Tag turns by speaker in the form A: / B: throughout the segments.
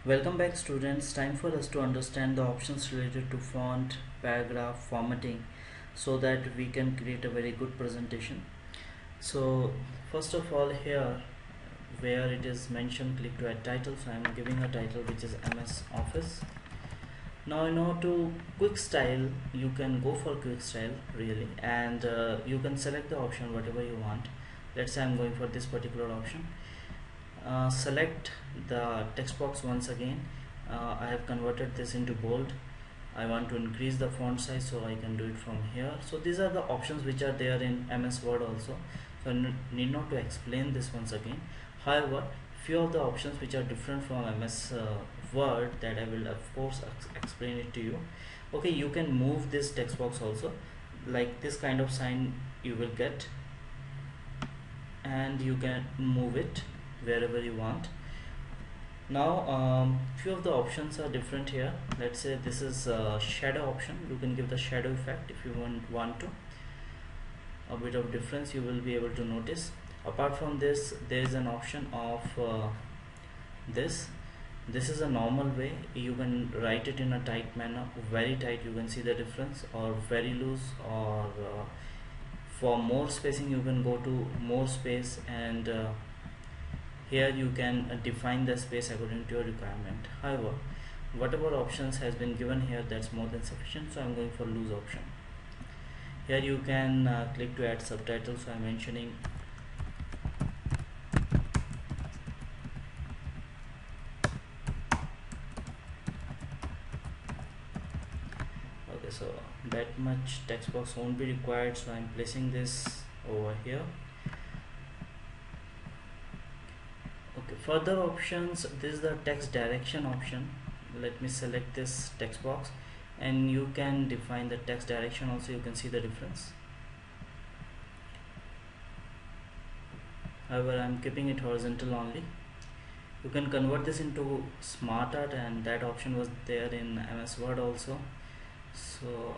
A: Welcome back students. Time for us to understand the options related to font, paragraph, formatting so that we can create a very good presentation. So first of all here where it is mentioned click to add title, so I am giving a title which is MS Office. Now in order to quick style you can go for quick style really, and you can select the option whatever you want. Let's say I'm going for this particular option. Select the text box once again. I have converted this into bold. I want to increase the font size, so I can do it from here. So these are the options which are there in MS Word also, so I need not to explain this once again. However, few of the options which are different from MS Word, that I will of course explain it to you. Okay, you can move this text box also, like this kind of sign you will get, and you can move it wherever you want. Now few of the options are different here. Let's say this is a shadow option. You can give the shadow effect if you want to. A bit of difference you will be able to notice. Apart from this, there is an option of this is a normal way. You can write it in a tight manner, very tight, you can see the difference, or very loose, or for more spacing you can go to more space, and here you can define the space according to your requirement. However, whatever options has been given here, that's more than sufficient, so I'm going for loose option. Here you can click to add subtitles, so I'm mentioning okay, so that much text box won't be required, so I'm placing this over here. Okay, further options, this is the text direction option. Let me select this text box, and you can define the text direction also. You can see the difference. However, I'm keeping it horizontal only. You can convert this into smart art, and that option was there in MS Word also, so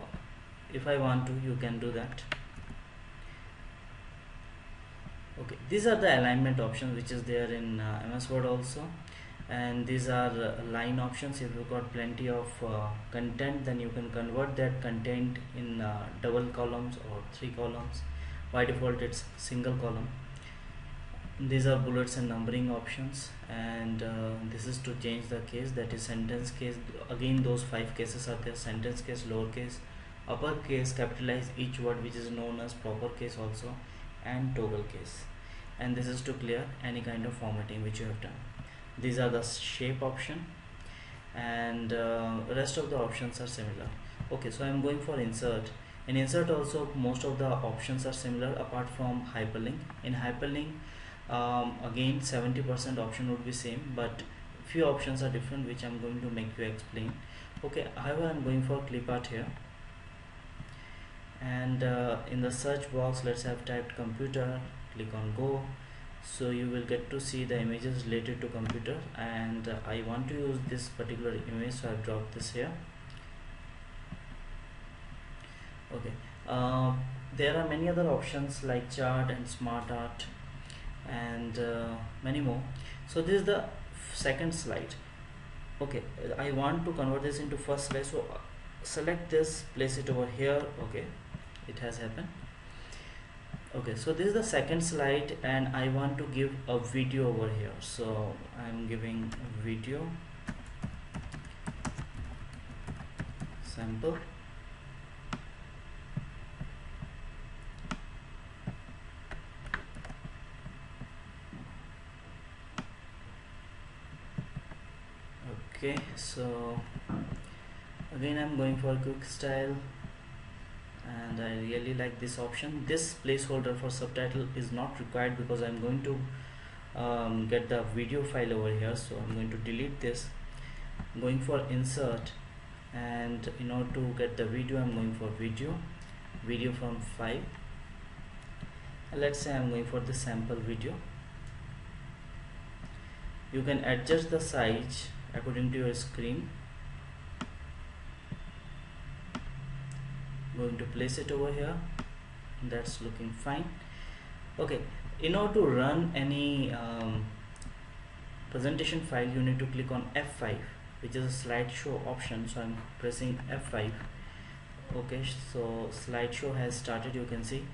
A: if I want to, you can do that. Okay, these are the alignment options which is there in MS Word also, and these are line options. If you've got plenty of content, then you can convert that content in double columns or 3 columns. By default it's single column. These are bullets and numbering options, and this is to change the case, that is sentence case. Again, those 5 cases are there: sentence case, lowercase, uppercase, capitalize each word which is known as proper case also, and toggle case. And this is to clear any kind of formatting which you have done. These are the shape option, and rest of the options are similar. Okay, so I'm going for insert. In insert also most of the options are similar apart from hyperlink. In hyperlink again 70% option would be same, but few options are different which I'm going to make you explain. Okay, however, I'm going for clip art here, and in the search box, let's have typed computer, click on go. So you will get to see the images related to computer, and I want to use this particular image, so I've dropped this here. Okay, there are many other options like chart and smart art, and many more. So this is the second slide. Okay, I want to convert this into first slide, so select this, place it over here. Okay, it has happened. Okay, so this is the second slide, and I want to give a video over here, so I'm giving video sample. Okay, so again I'm going for quick style, and I really like this option. This placeholder for subtitle is not required because I'm going to get the video file over here, so I'm going to delete this. I'm going for insert, and in order to get the video, I'm going for video from file, and let's say I'm going for the sample video. You can adjust the size according to your screen. Going to place it over here. That's looking fine. Okay, in order to run any presentation file, you need to click on F5, which is a slideshow option. So I'm pressing F5. Okay, so slideshow has started. You can see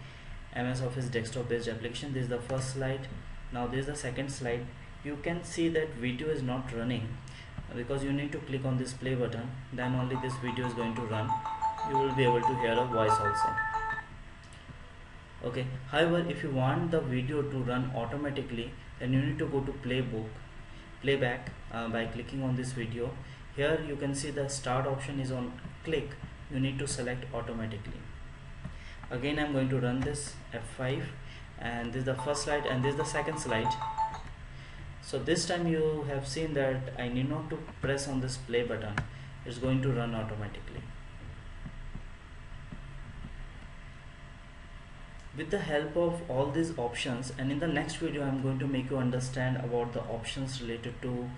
A: MS Office desktop based application. This is the first slide. Now this is the second slide. You can see that video is not running because you need to click on this play button, then only this video is going to run. You will be able to hear a voice also. Okay, however, if you want the video to run automatically, then you need to go to playback by clicking on this video. Here you can see the start option is on click. You need to select automatically. Again, I'm going to run this F5, and this is the first slide and this is the second slide. So this time you have seen that I need not to press on this play button. It's going to run automatically. With the help of all these options, and in the next video I'm going to make you understand about the options related to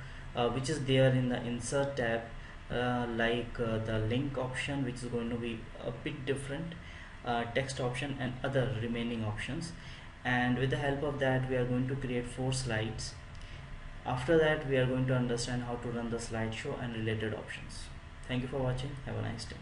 A: which is there in the insert tab, like the link option, which is going to be a bit different, text option and other remaining options. And with the help of that we are going to create 4 slides. After that we are going to understand how to run the slideshow and related options. Thank you for watching. Have a nice day.